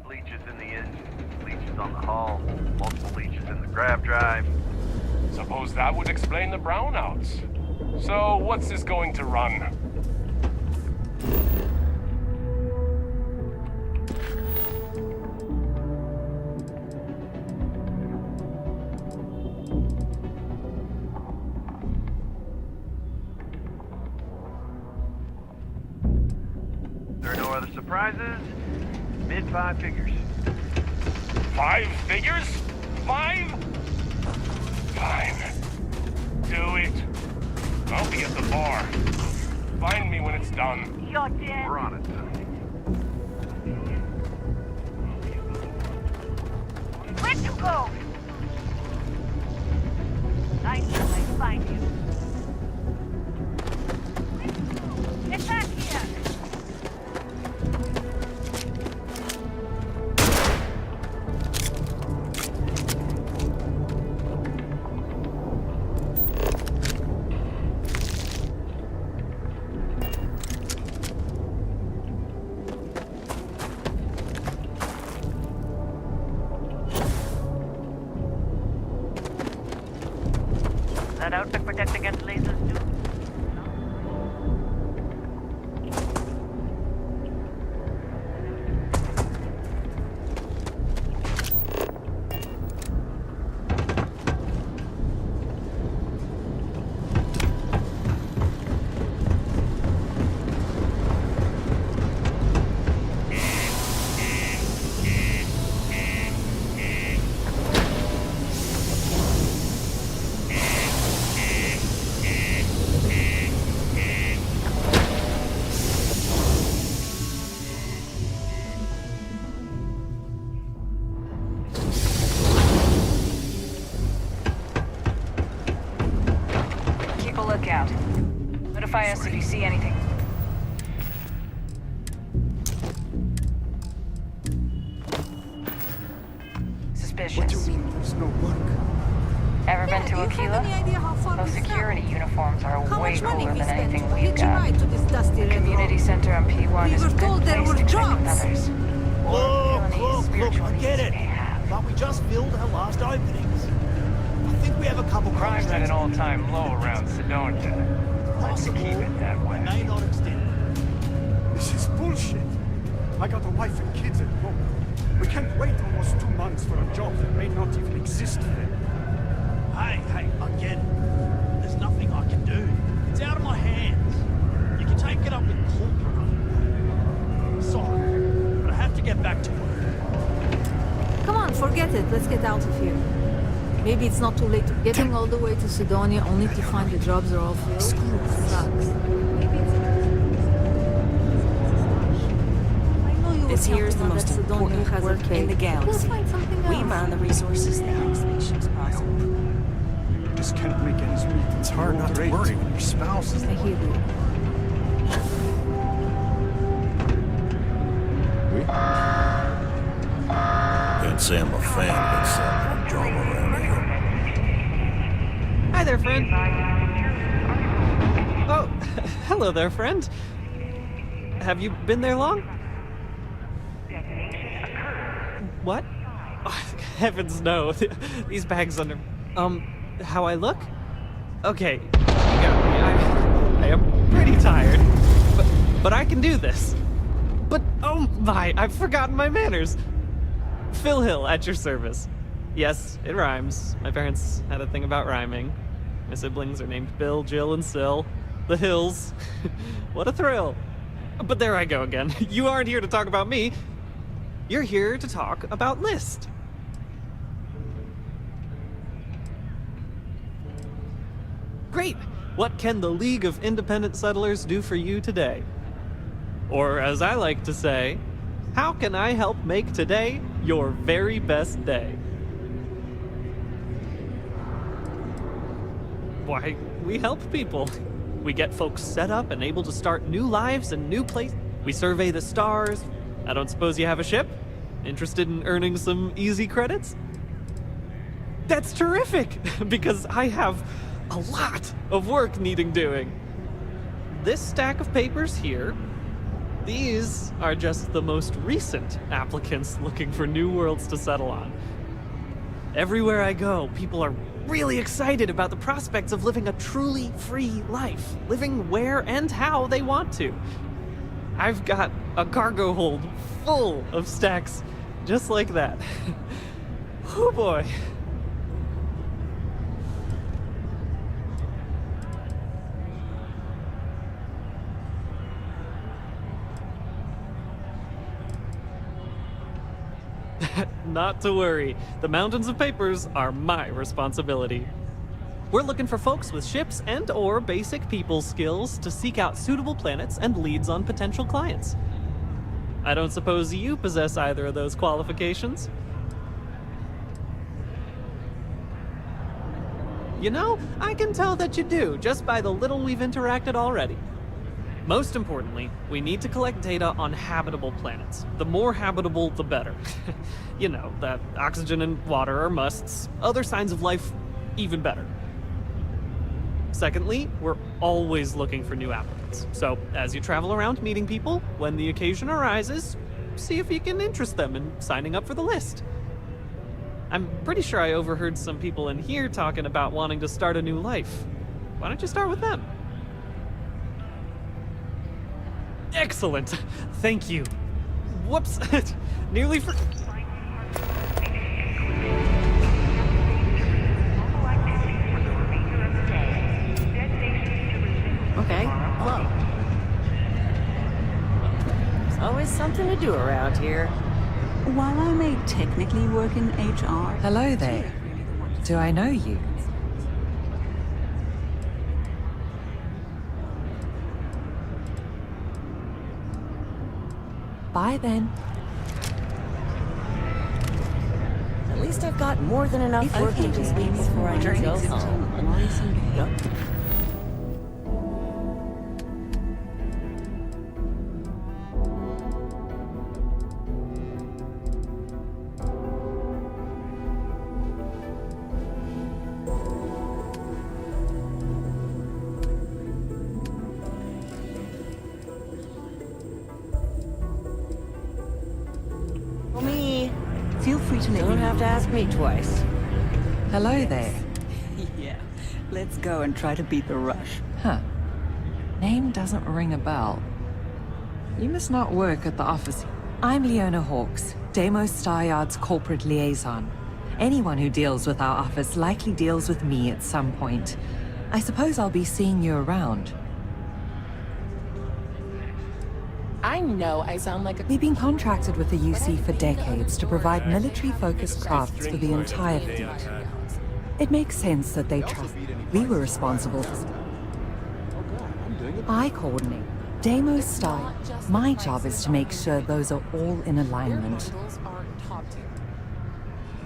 leeches in the engine, leeches on the hull, multiple leeches in the grav drive. Suppose that would explain the brownouts. So, what's this going to run? There are no other surprises. Mid 5 figures. 5 figures? 5? Fine. Do it. I'll be at the bar. Find me when it's done. You're dead. We're on it, son. Where'd you go? I knew I'd find you. Get back here! That outfit protect against lasers too? Keep a lookout. Notify us if you see anything. Suspicious. What do you mean there's no work? Ever been to Aquila? Any idea how far Those we've security traveled? uniforms are How way much money cooler we than spent anything to we've hitch a got. ride to this dusty The red community road? center on P1 We is a were good told there place were to connect with drops. others. Look, I get it. They have. But we just filled our last openings. I think we have a couple Crime's at an contracts. all-time low around Sidonia. Let's Possible. keep it that We may way. not extend it. This is bullshit. I got a wife and kids at home. We can't wait almost 2 months for a job that may not even exist then. Hey, I get it. There's nothing I can do. It's out of my hands. You can take it up with corporate. Sorry, but I have to get back to work. Come on, forget it. Let's get out of here. Maybe it's not too late. Getting all the way to Sidonia only to find the jobs are all filled. Sucks. This here is the most important work in the galaxy. Find something else. We mine the resources that make spaceships possible. You just can't make ends meet. It's hard not to worry when your spouse is I hear you. Can't say I'm a fan, but some drama around here. Hi there, friend. Oh, hello there, friend. Have you been there long? What? Oh, heavens no. These bags under... how I look? Okay, you got me. I am pretty tired, but I can do this. But, oh my, I've forgotten my manners. Phil Hill, at your service. Yes, it rhymes. My parents had a thing about rhyming. My siblings are named Bill, Jill, and Sil. The Hills. What a thrill. But there I go again. You aren't here to talk about me. You're here to talk about List. Great! What can the League of Independent Settlers do for you today? Or as I like to say, how can I help make today your very best day? Why, we help people. We get folks set up and able to start new lives and new places. We survey the stars. I don't suppose you have a ship? Interested in earning some easy credits? That's terrific, because I have a lot of work needing doing. This stack of papers here These are just the most recent applicants looking for new worlds to settle on. Everywhere I go, people are really excited about the prospects of living a truly free life, living where and how they want to. I've got a cargo hold full of stacks just like that. Oh boy. Not to worry. The mountains of papers are my responsibility. We're looking for folks with ships and/or basic people skills to seek out suitable planets and leads on potential clients. I don't suppose you possess either of those qualifications? You know, I can tell that you do, just by the little we've interacted already. Most importantly, we need to collect data on habitable planets. The more habitable, the better. You know, that oxygen and water are musts. Other signs of life, even better. Secondly, we're always looking for new applicants. So, as you travel around meeting people, when the occasion arises, see if you can interest them in signing up for the list. I'm pretty sure I overheard some people in here talking about wanting to start a new life. Why don't you start with them? Excellent. Thank you. Whoops. Nearly for... Okay, hello. There's always something to do around here. While I may technically work in HR... Hello there. Do I know you? Bye then. At least I've got more than enough work to do before I go home. Yep. Feel free to let me Don't have to ask me twice. Hello there. Yeah, let's go and try to beat the rush. Huh. Name doesn't ring a bell. You must not work at the office. I'm Leona Hawkes, Deimos Staryard's corporate liaison. Anyone who deals with our office likely deals with me at some point. I suppose I'll be seeing you around. I know I sound like a... We've been contracted with the UC for decades to provide military-focused crafts for the entire fleet. It makes sense that they trust. We were responsible for... I coordinate. Deimos style. My job is to make sure those are all in alignment.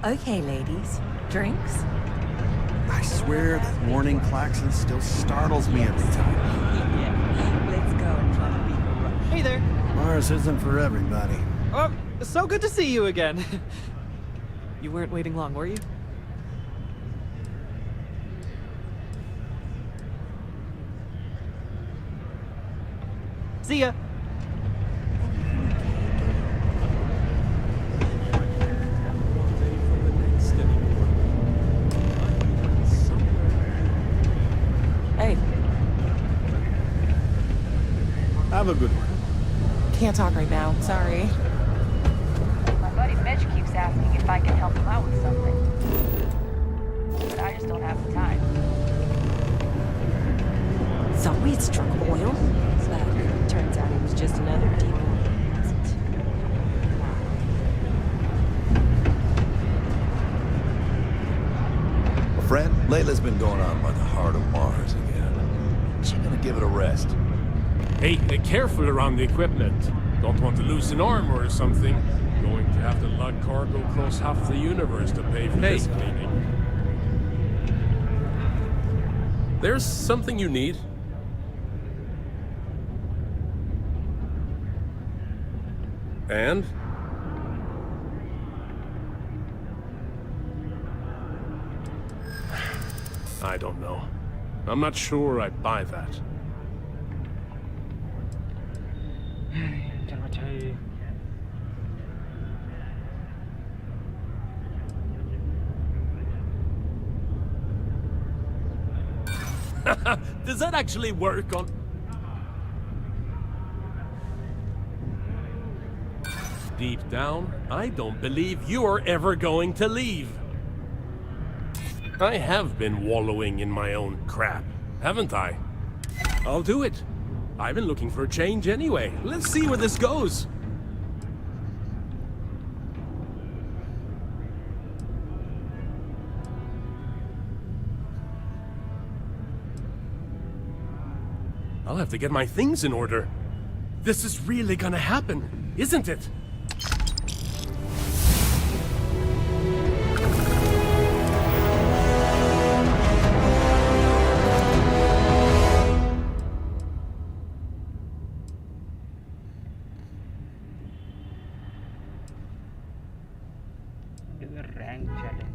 Okay, ladies. Drinks? I swear that morning klaxon still startles me every time. Yeah, let's go and try to beat the rush. Hey there. Mars isn't for everybody. Oh, so good to see you again. You weren't waiting long, were you? See ya. Hey. Have a good one. Can't talk right now. Sorry. My buddy Mitch keeps asking if I can help him out with something. But I just don't have the time. Thought we had struck oil? But turns out it was just another deal. My friend, Layla's been going on by the heart of Mars again. She's gonna give it a rest. Hey, be careful around the equipment. Don't want to lose an arm or something. Going to have to lug cargo across half the universe to pay for this cleaning. There's something you need. And? I don't know. I'm not sure I buy that. Does that actually work on... Deep down, I don't believe you are ever going to leave. I have been wallowing in my own crap, haven't I? I'll do it. I've been looking for a change anyway. Let's see where this goes. I'll have to get my things in order. This is really gonna happen, isn't it? Rank challenge.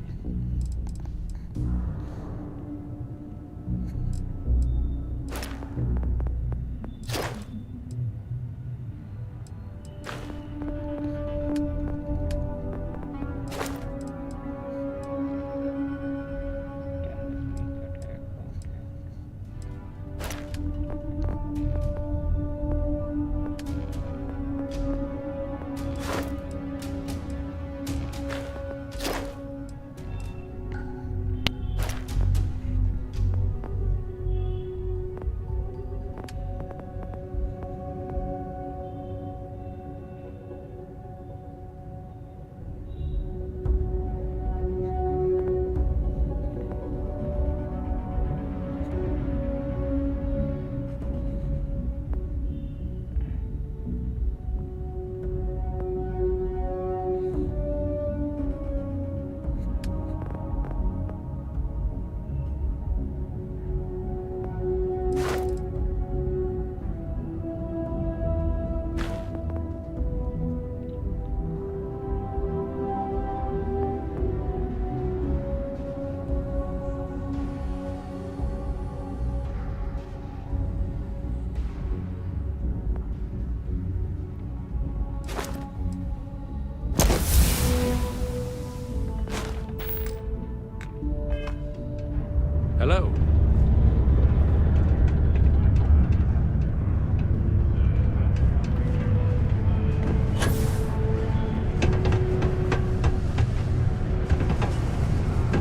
Hello.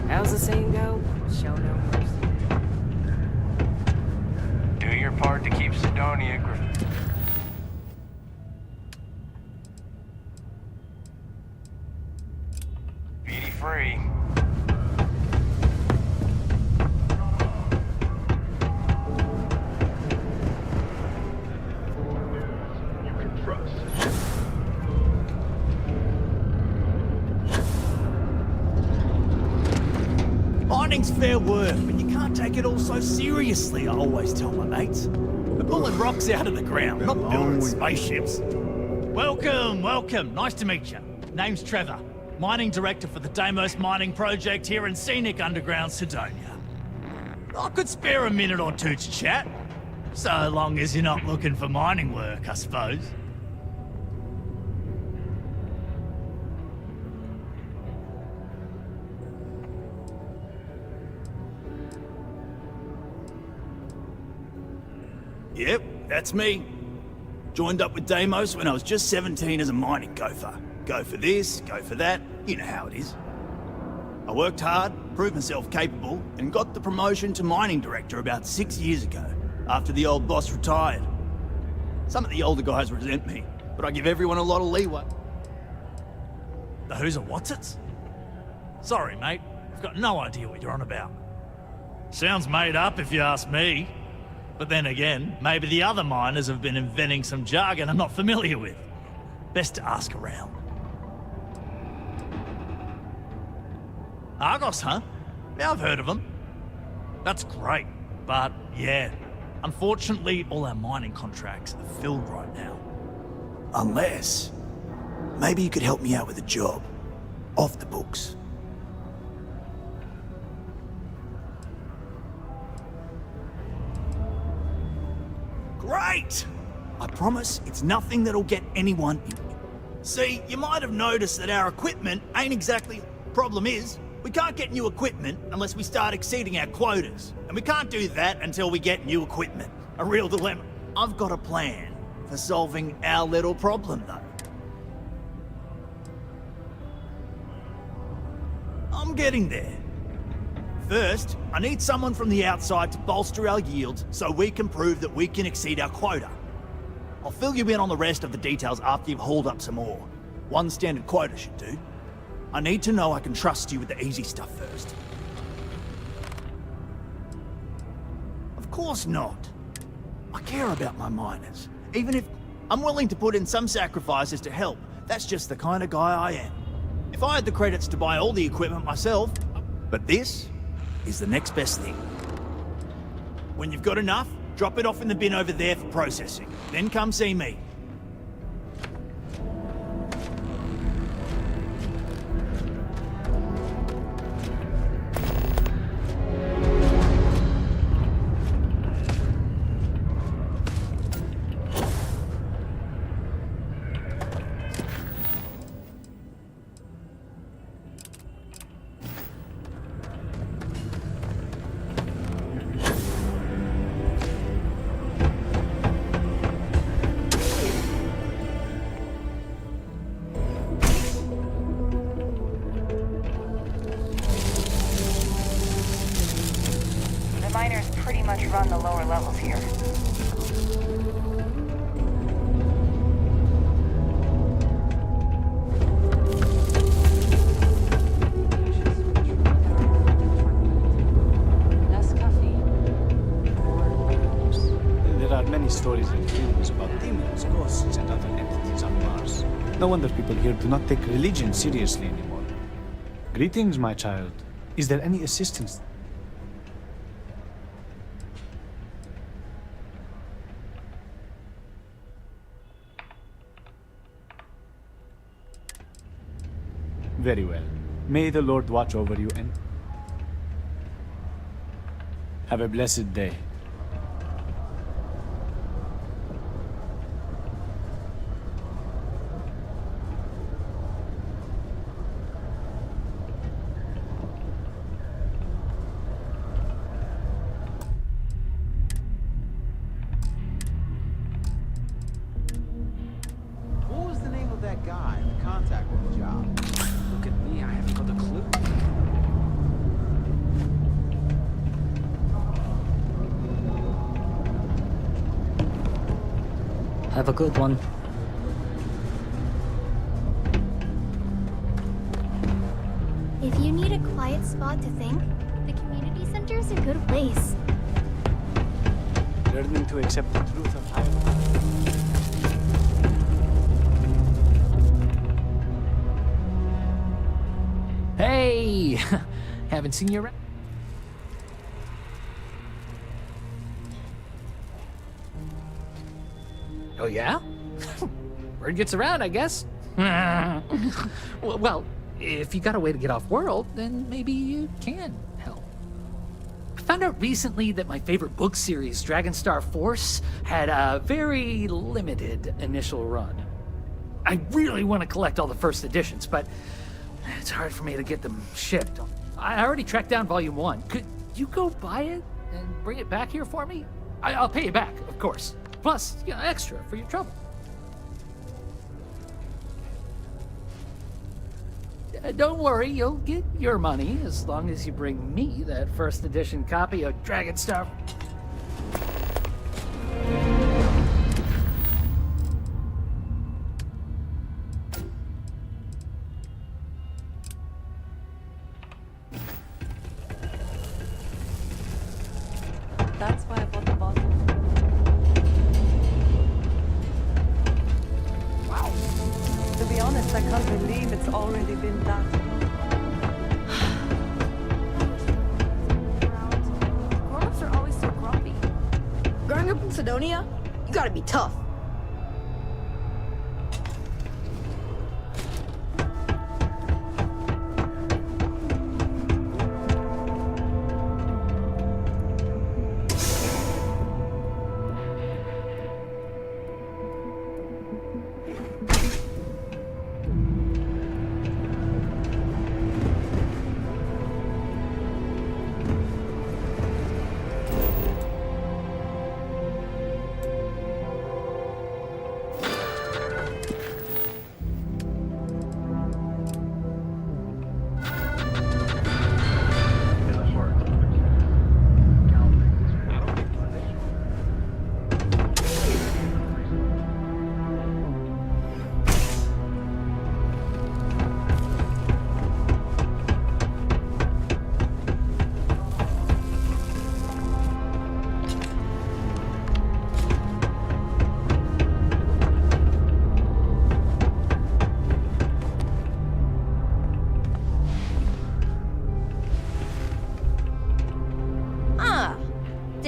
How's the saying go? Show no mercy. Do your part to keep Sidonia graffiti free. Mining's fair work, but you can't take it all so seriously, I always tell my mates. We're pulling rocks out of the ground, not building spaceships. Welcome, welcome. Nice to meet you. Name's Trevor, mining director for the Deimos mining project here in scenic underground Sidonia. I could spare a minute or two to chat, so long as you're not looking for mining work, I suppose. Yep, that's me. Joined up with Deimos when I was just 17 as a mining gopher. Go for this, go for that, you know how it is. I worked hard, proved myself capable, and got the promotion to mining director about 6 years ago, after the old boss retired. Some of the older guys resent me, but I give everyone a lot of leeway. The who's and what's it's? Sorry, mate. I've got no idea what you're on about. Sounds made up if you ask me. But then again, maybe the other miners have been inventing some jargon I'm not familiar with. Best to ask around. Argos, huh? Yeah, I've heard of them. That's great, but yeah. Unfortunately, all our mining contracts are filled right now. Unless... maybe you could help me out with a job. Off the books. Great! I promise it's nothing that'll get anyone in. See, you might have noticed that our equipment ain't exactly... Problem is, we can't get new equipment unless we start exceeding our quotas. And we can't do that until we get new equipment. A real dilemma. I've got a plan for solving our little problem, though. I'm getting there. First, I need someone from the outside to bolster our yields so we can prove that we can exceed our quota. I'll fill you in on the rest of the details after you've hauled up some more. One standard quota should do. I need to know I can trust you with the easy stuff first. Of course not. I care about my miners. Even if I'm willing to put in some sacrifices to help. That's just the kind of guy I am. If I had the credits to buy all the equipment myself, but this is the next best thing. When you've got enough, drop it off in the bin over there for processing. Then come see me. Miners pretty much run the lower levels here. Less caffeine. More burgers. There are many stories and films about demons, ghosts, and other entities on Mars. No wonder people here do not take religion seriously anymore. Greetings, my child. Is there any assistance? Very well. May the Lord watch over you and have a blessed day. What was the name of that guy, the contact with the job? Look at me, I haven't got a clue. Have a good one. If you need a quiet spot to think, the community center is a good place. Learning to accept the truth of higher. Hey! Haven't seen you around. Oh, yeah? Word gets around, I guess. Well, if you got a way to get off world, then maybe you can help. I found out recently that my favorite book series, Dragonstar Force, had a very limited initial run. I really want to collect all the first editions, but it's hard for me to get them shipped. I already tracked down Volume 1. Could you go buy it and bring it back here for me? I'll pay you back, of course. Plus, you know, extra for your trouble. Don't worry, you'll get your money as long as you bring me that first edition copy of Dragonstar. That's why I bought the bottle. Wow. To be honest, I can't believe it's already been that long. Grown-ups are always so grumpy. Growing up in Sidonia, you gotta be tough.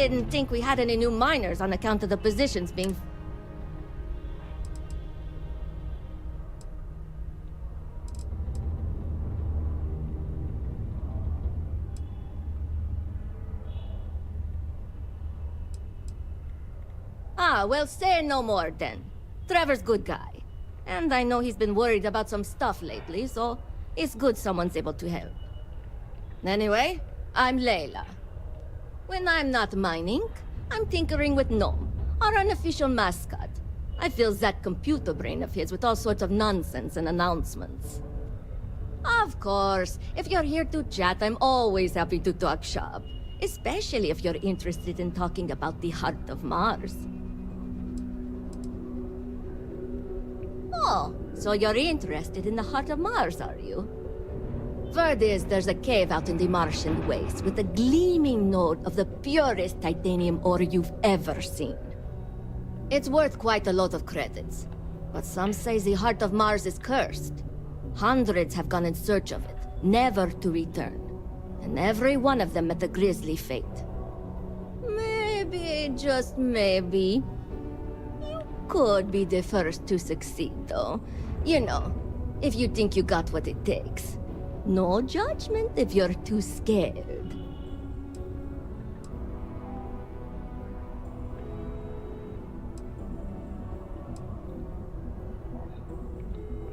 didn't think we had any new miners on account of the positions being... Ah, well, say no more then. Trevor's good guy. And I know he's been worried about some stuff lately, so it's good someone's able to help. Anyway, I'm Layla. When I'm not mining, I'm tinkering with Gnome, our unofficial mascot. I fill that computer brain of his with all sorts of nonsense and announcements. Of course, if you're here to chat, I'm always happy to talk shop. Especially if you're interested in talking about the heart of Mars. Oh, so you're interested in the heart of Mars, are you? Word is there's a cave out in the Martian waste with a gleaming node of the purest titanium ore you've ever seen. It's worth quite a lot of credits, but some say the heart of Mars is cursed. Hundreds have gone in search of it, never to return. And every one of them met a grisly fate. Maybe, just maybe, you could be the first to succeed, though. You know, if you think you got what it takes. No judgment if you're too scared.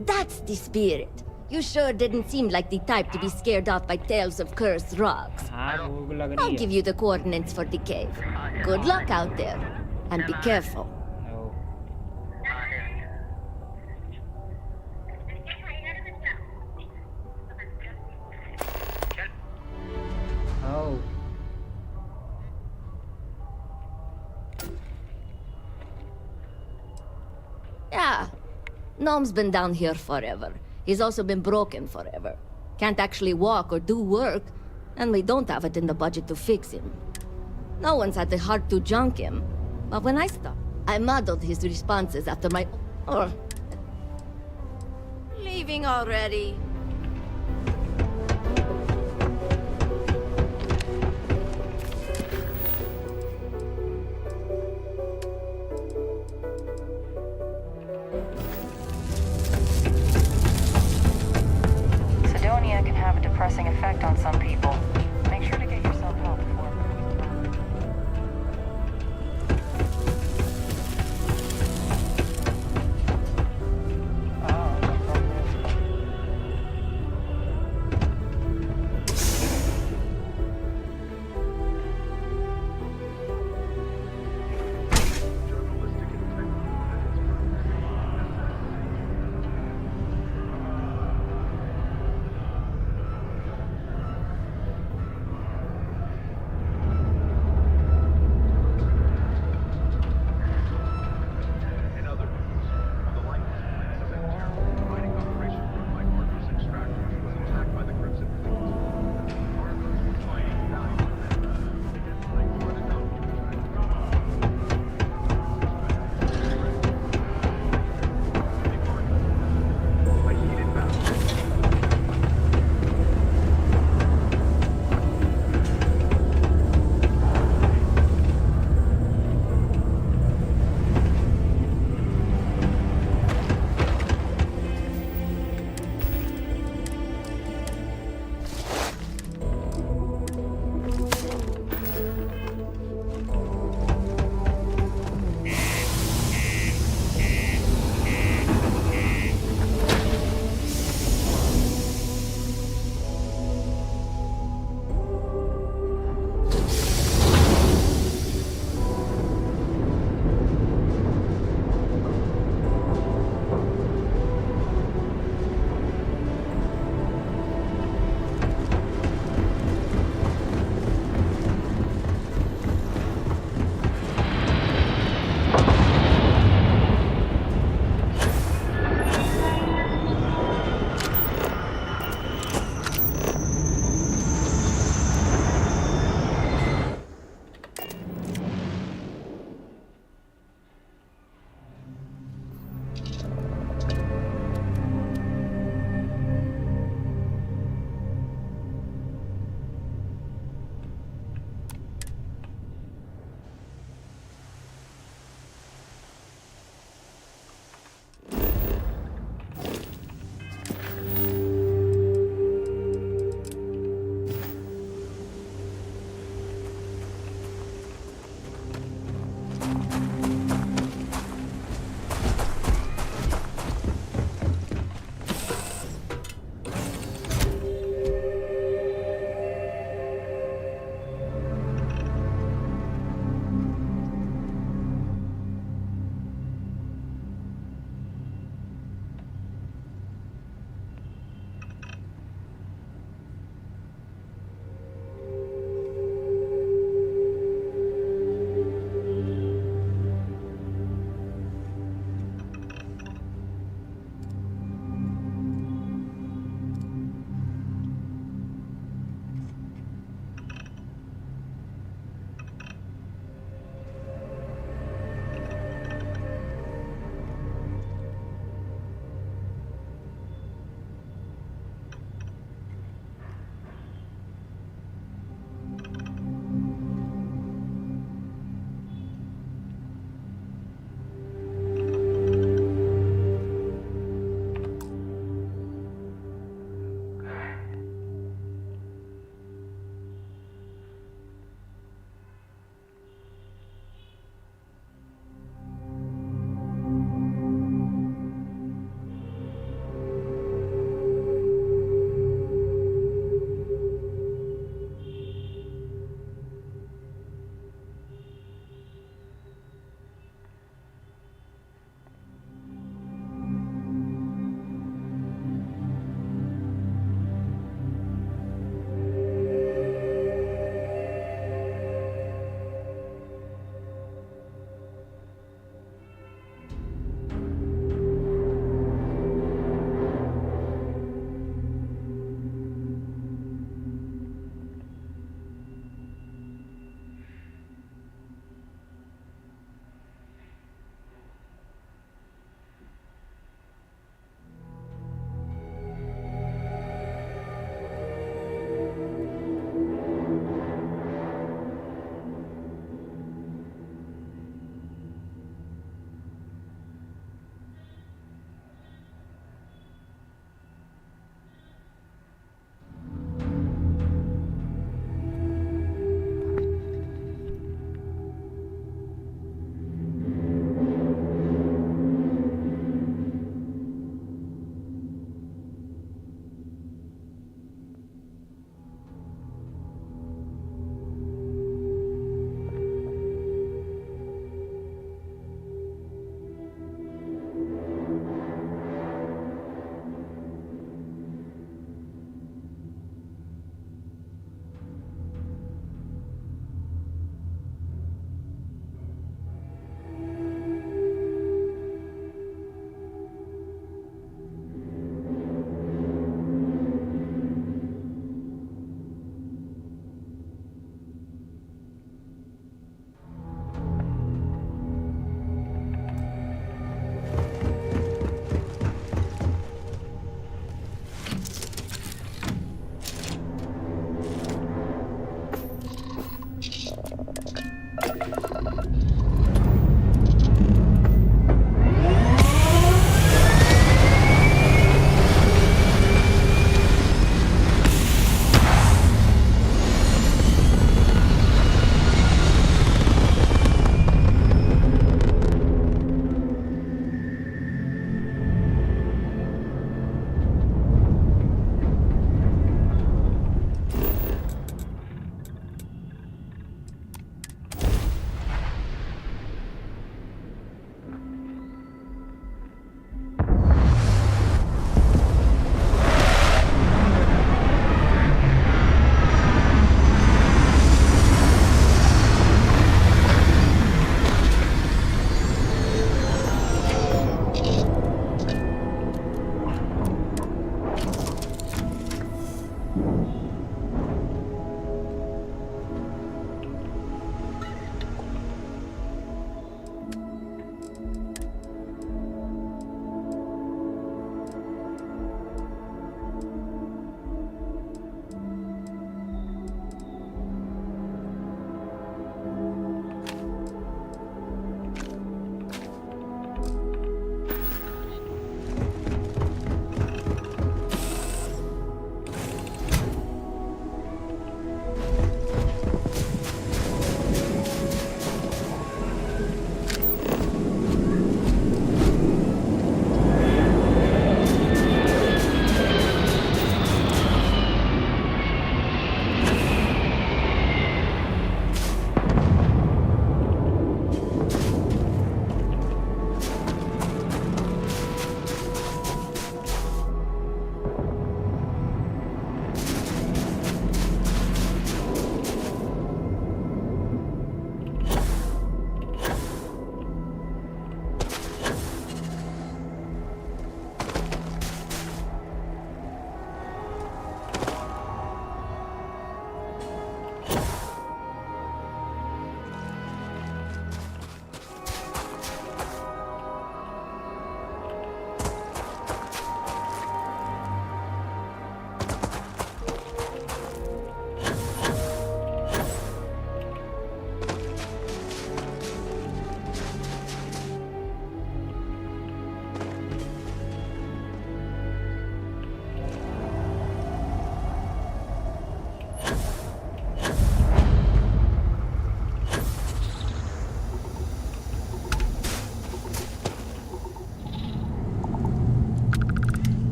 That's the spirit. You sure didn't seem like the type to be scared off by tales of cursed rocks. I'll give you the coordinates for the cave. Good luck out there. And be careful. Oh. Yeah. Gnome's been down here forever. He's also been broken forever. Can't actually walk or do work, and we don't have it in the budget to fix him. No one's had the heart to junk him, but when I stopped, I modeled his responses after my... Leaving already? Sidonia can have a depressing effect on some people. Make sure to get yourself help before.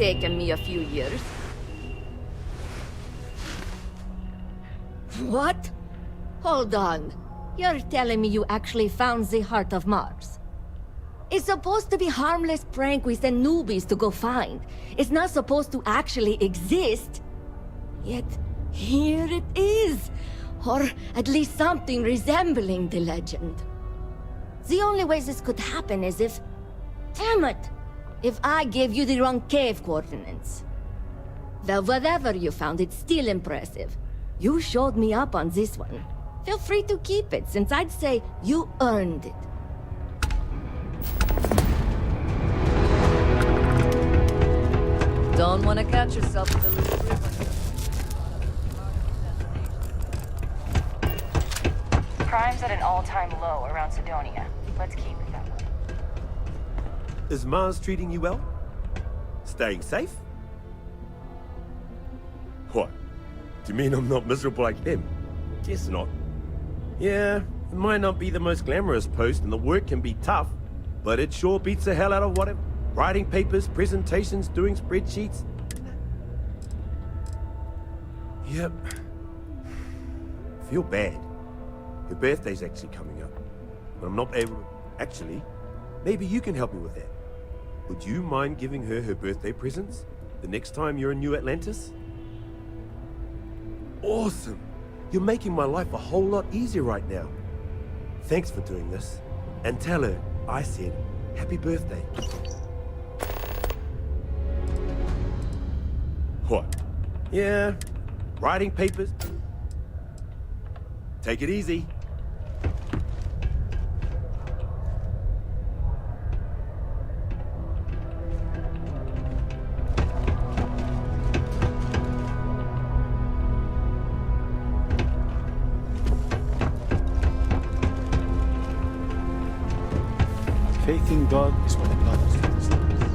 taken me a few years. What? Hold on. You're telling me you actually found the heart of Mars? It's supposed to be harmless prank we send newbies to go find. It's not supposed to actually exist. Yet, here it is. Or at least something resembling the legend. The only way this could happen is if... Damn it! If I gave you the wrong cave coordinates. Well, whatever you found, it's still impressive. You showed me up on this one. Feel free to keep it, since I'd say you earned it. Don't want to catch yourself with a loose grip on. Crime's at an all-time low around Sidonia. Let's keep it that way. Is Mars treating you well? Staying safe? What? Do you mean I'm not miserable like them? Guess not. Yeah, it might not be the most glamorous post and the work can be tough, but it sure beats the hell out of whatever. Writing papers, presentations, doing spreadsheets. Yep. Feel bad. Her birthday's actually coming up, but I'm not able to... Actually, maybe you can help me with that. Would you mind giving her her birthday presents the next time you're in New Atlantis? Awesome! You're making my life a whole lot easier right now. Thanks for doing this. And tell her I said happy birthday. What? Yeah, writing papers. Take it easy. Faith in God is what got us to this place.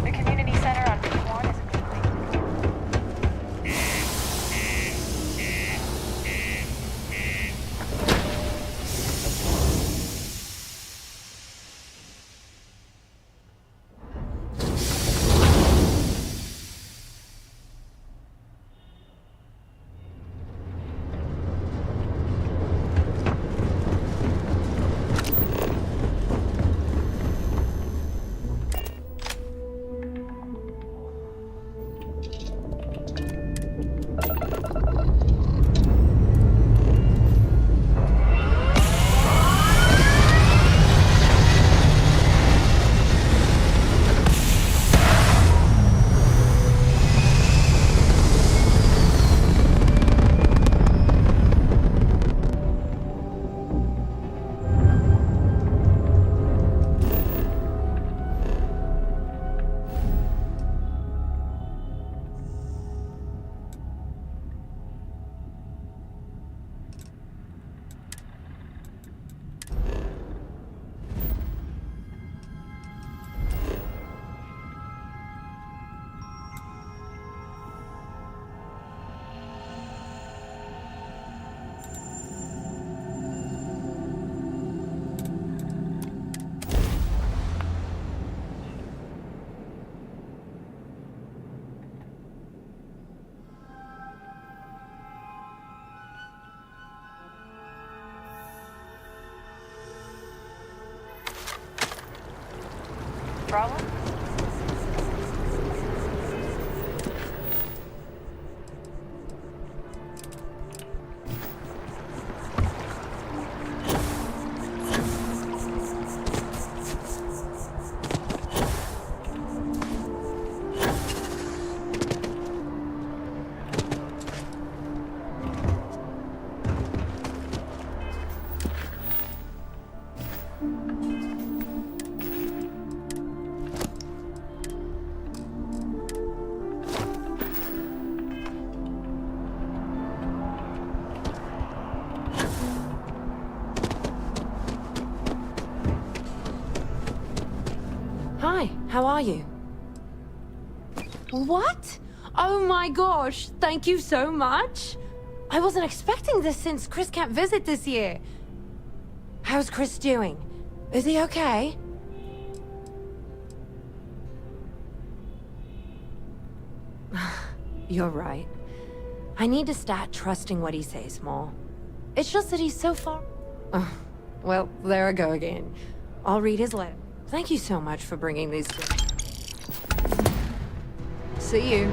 The community center on Route 1 is a good place. How are you? What? Oh my gosh, thank you so much. I wasn't expecting this since Chris can't visit this year. How's Chris doing? Is he okay? You're right. I need to start trusting what he says more. It's just that he's so far... well, there I go again. I'll read his letter. Thank you so much for bringing these to me. See you.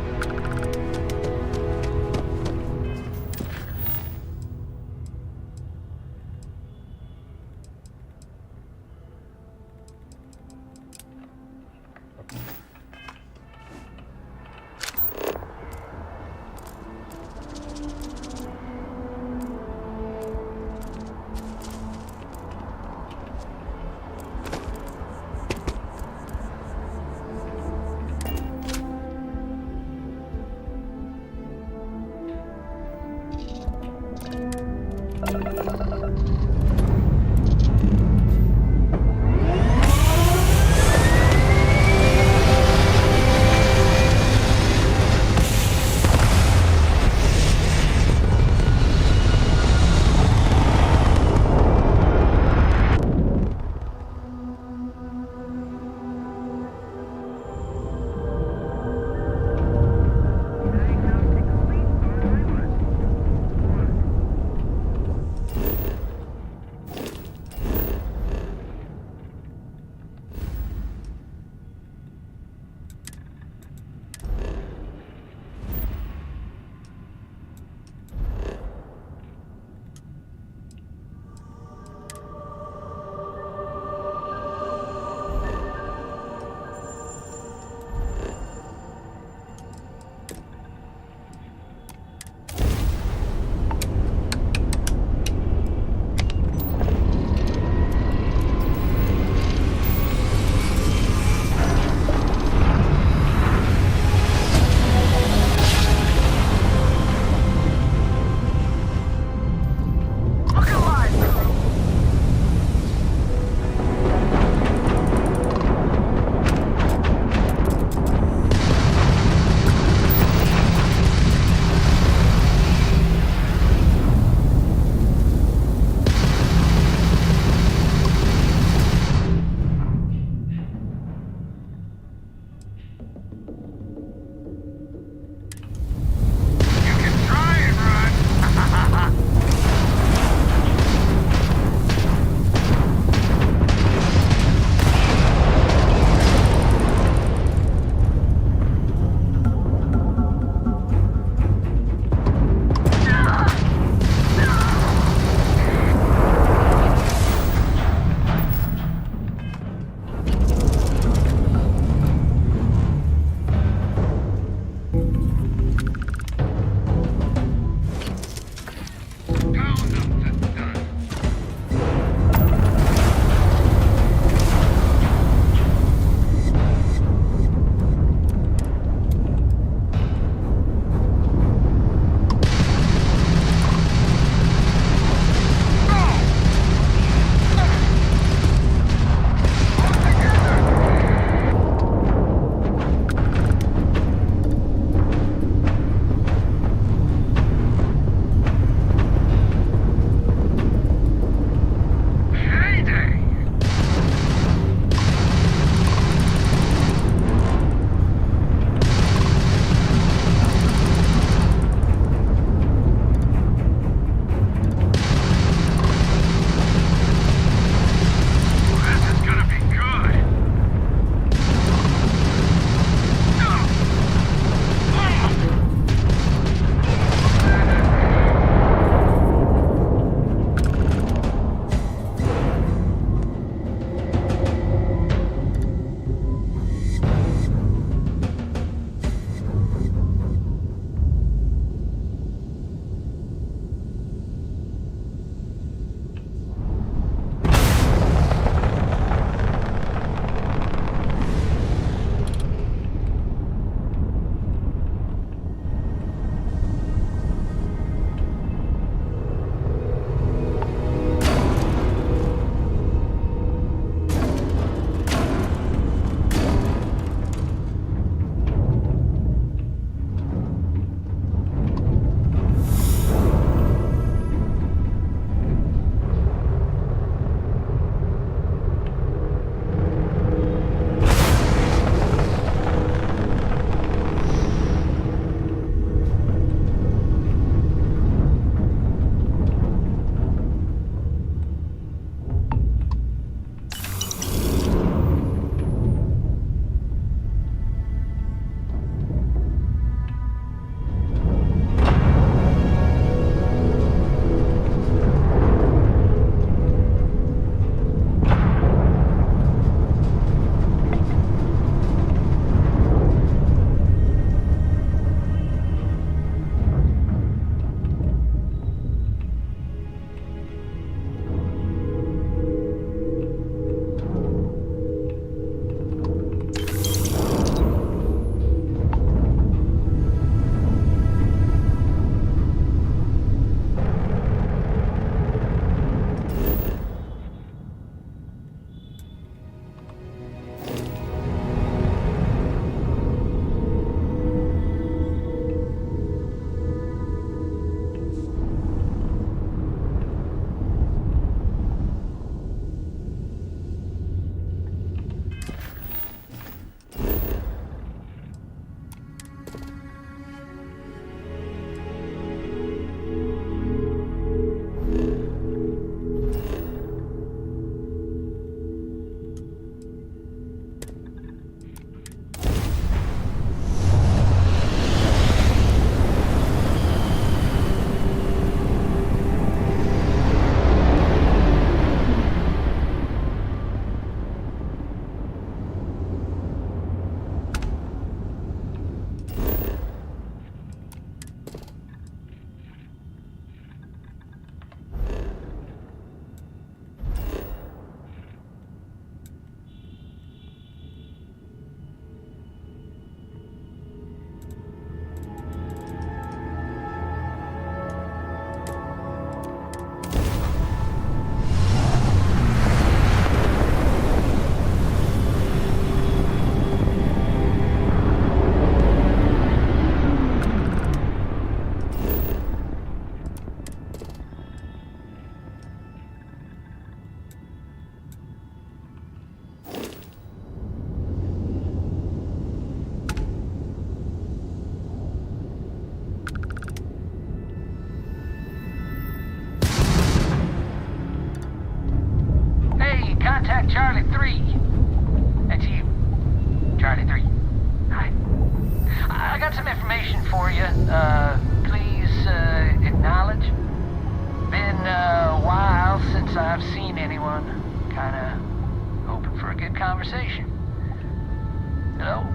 Kinda hoping for a good conversation. Hello?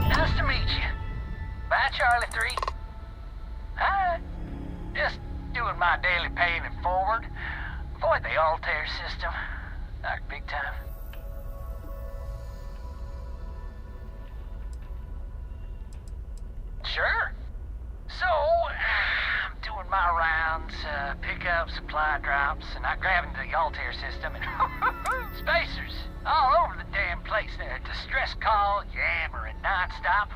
Nice to meet you. Bye, Charlie 3. Hi. Just doing my daily paying it forward. Avoid the Altair system. Like big time. Sure. So, I'm doing my rounds, pick up supply drops, and I grab into the Altair system and spacers all over the damn place there. Distress call, yammering nonstop.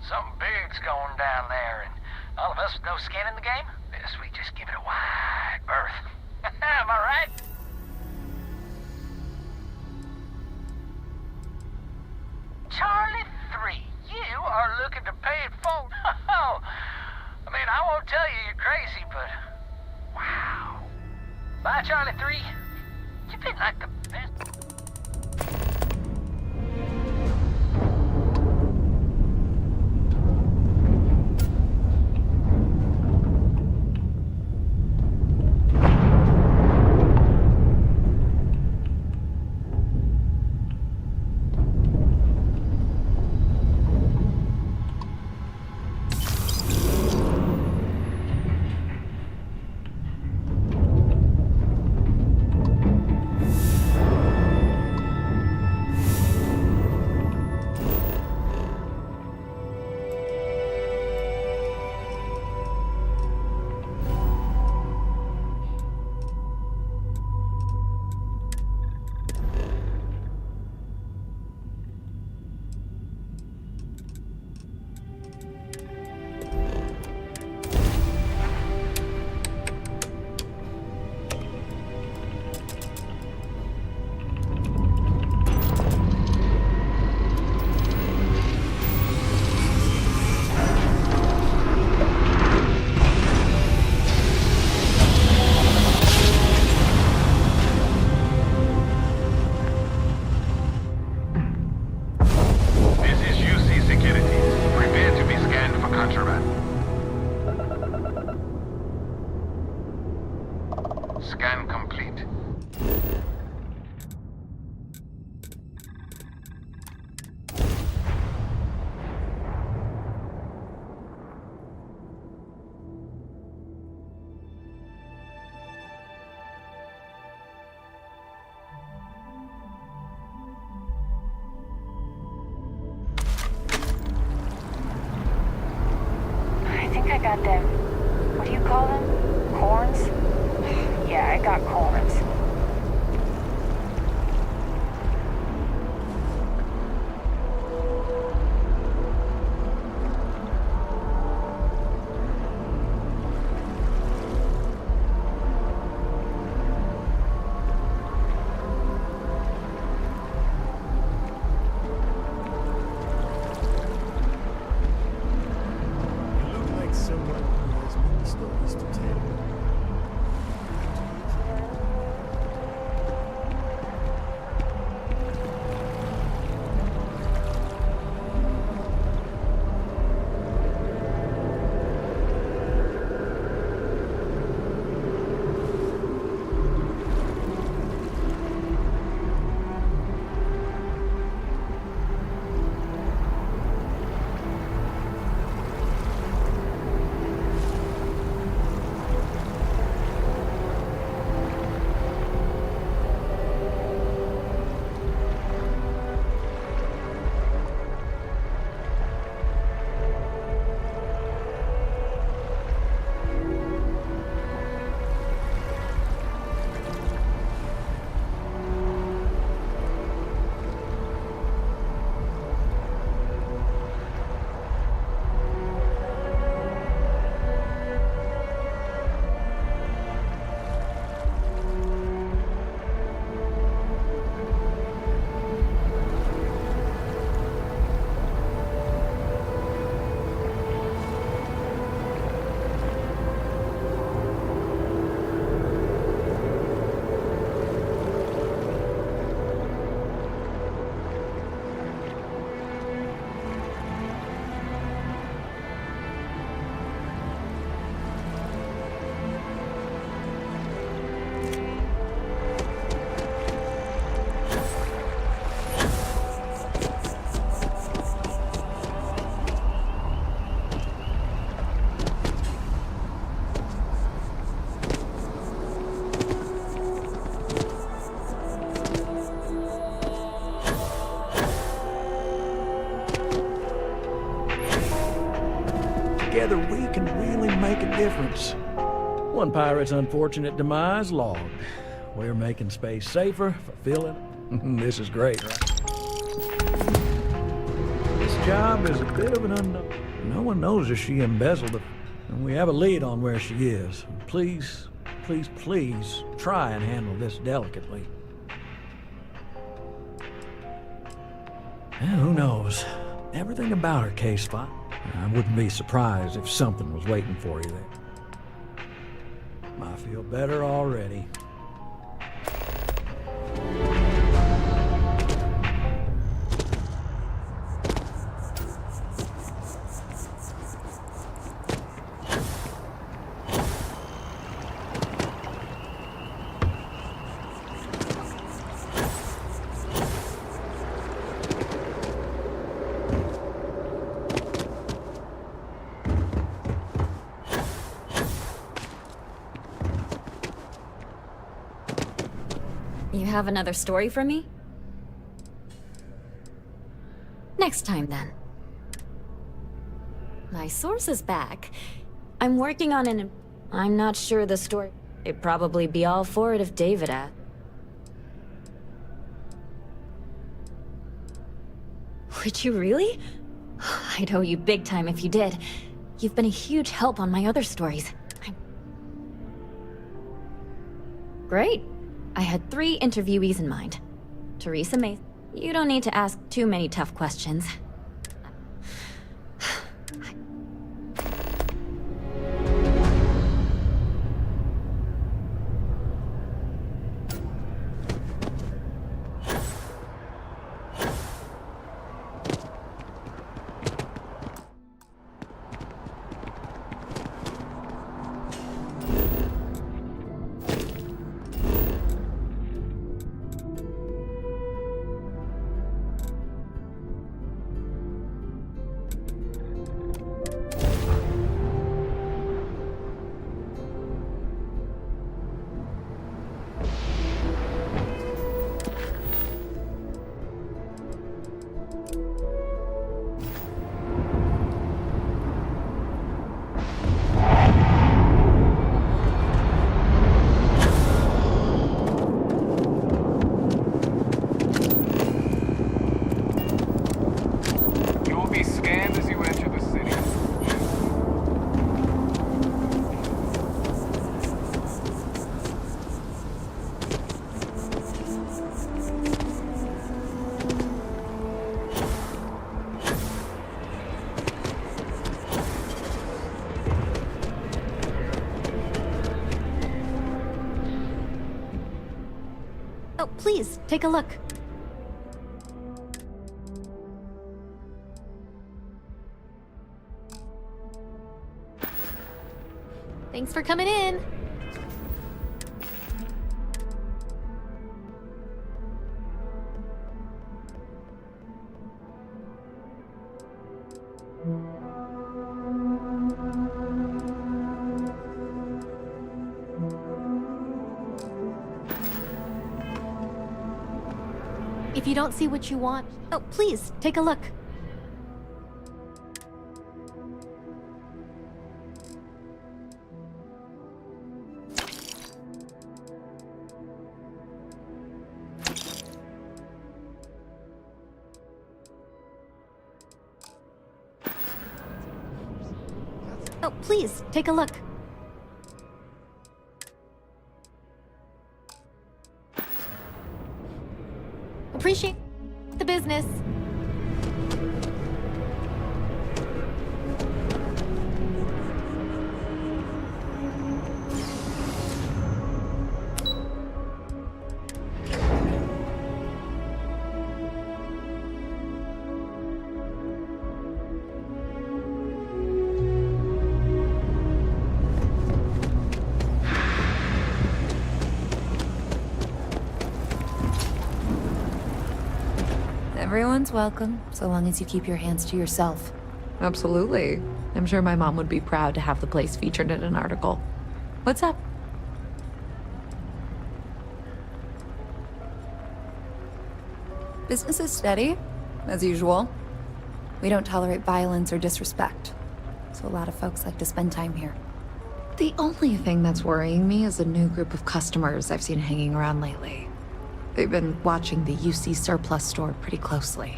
Something big's going down there, and all of us with no skin in the game, best we just give it a wide berth. Am I right? Charlie 3, you are looking to pay it forward. I mean, I won't tell you you're crazy, but wow. Bye, Charlie 3. You've been like the best. Scan complete. I think I got them. What do you call them? Corns? Yeah, I got corns. You look like someone who has many stories to tell. together, we can really make a difference. One pirate's unfortunate demise logged. We're making space safer, fulfilling. This is great, right? This job is a bit of an unknown. No one knows if she embezzled it, and we have a lead on where she is. Please, please, please try and handle this delicately. And who knows? Everything about her case file. I wouldn't be surprised if something was waiting for you there. I feel better already. You have another story for me? Next time, then. My source is back. I'm working on an... I'm not sure the story... It'd probably be all for it if David asked. Would you really? I'd owe you big time if you did. You've been a huge help on my other stories. Great. I had 3 interviewees in mind. Teresa Mason. You don't need to ask too many tough questions. Oh, please, take a look. Thanks for coming in. If you don't see what you want, oh, please, take a look. Oh, please, take a look. Appreciate the business. Everyone's welcome, so long as you keep your hands to yourself. Absolutely. I'm sure my mom would be proud to have the place featured in an article. What's up? Business is steady, as usual. We don't tolerate violence or disrespect. so a lot of folks like to spend time here. The only thing that's worrying me is a new group of customers I've seen hanging around lately. They've been watching the UC surplus store pretty closely.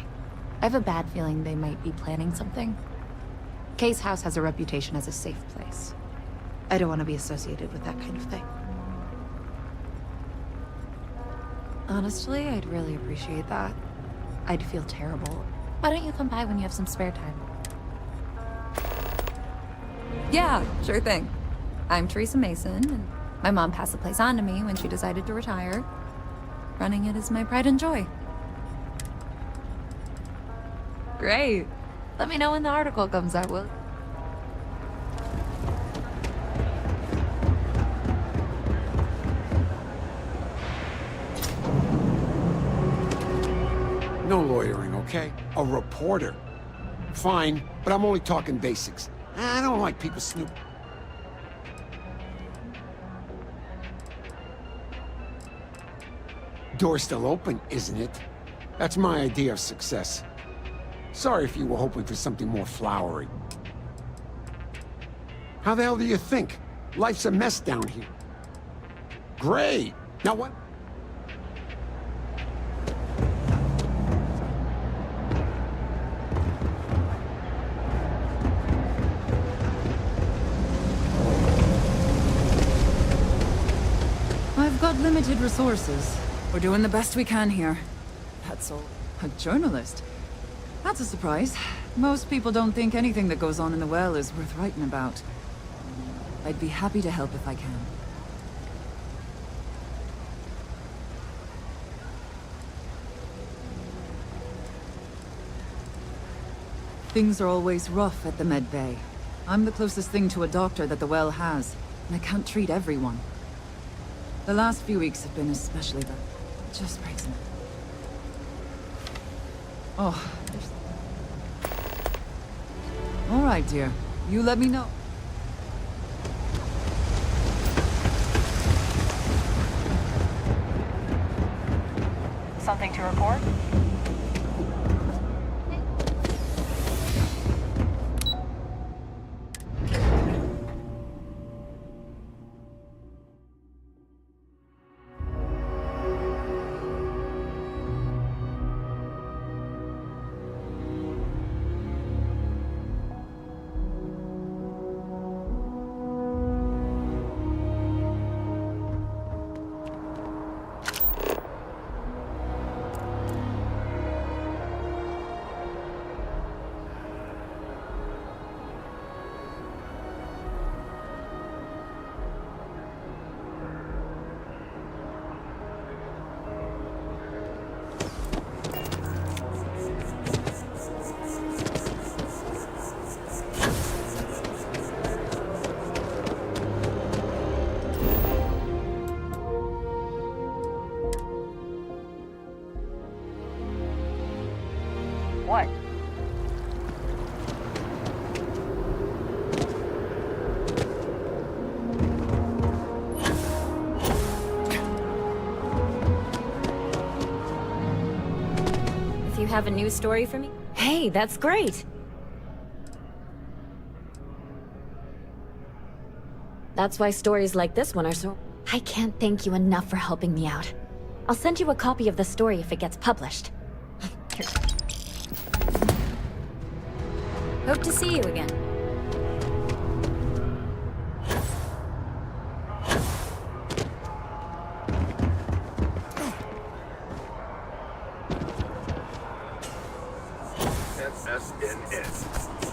I have a bad feeling they might be planning something. Kay's house has a reputation as a safe place. I don't want to be associated with that kind of thing. Honestly, I'd really appreciate that. I'd feel terrible. Why don't you come by when you have some spare time? Yeah, sure thing. I'm Teresa Mason, and my mom passed the place on to me when she decided to retire. Running it is my pride and joy. Great. Let me know when the article comes out, will you? No loitering, okay? A reporter. Fine, but I'm only talking basics. I don't like people snooping. Door's still open, isn't it? That's my idea of success. Sorry if you were hoping for something more flowery. How the hell do you think? Life's a mess down here. Great! Now what? I've got limited resources. We're doing the best we can here. That's all. A journalist? That's a surprise. Most people don't think anything that goes on in the well is worth writing about. I'd be happy to help if I can. Things are always rough at the med bay. I'm the closest thing to a doctor that the well has, and I can't treat everyone. The last few weeks have been especially bad. It just breaks me. Oh. All right, dear. You let me know. Something to report? What? If you have a news story for me? Hey, that's great! That's why stories like this one are so... I can't thank you enough for helping me out. I'll send you a copy of the story if it gets published. Here. Hope to see you again. SSNS.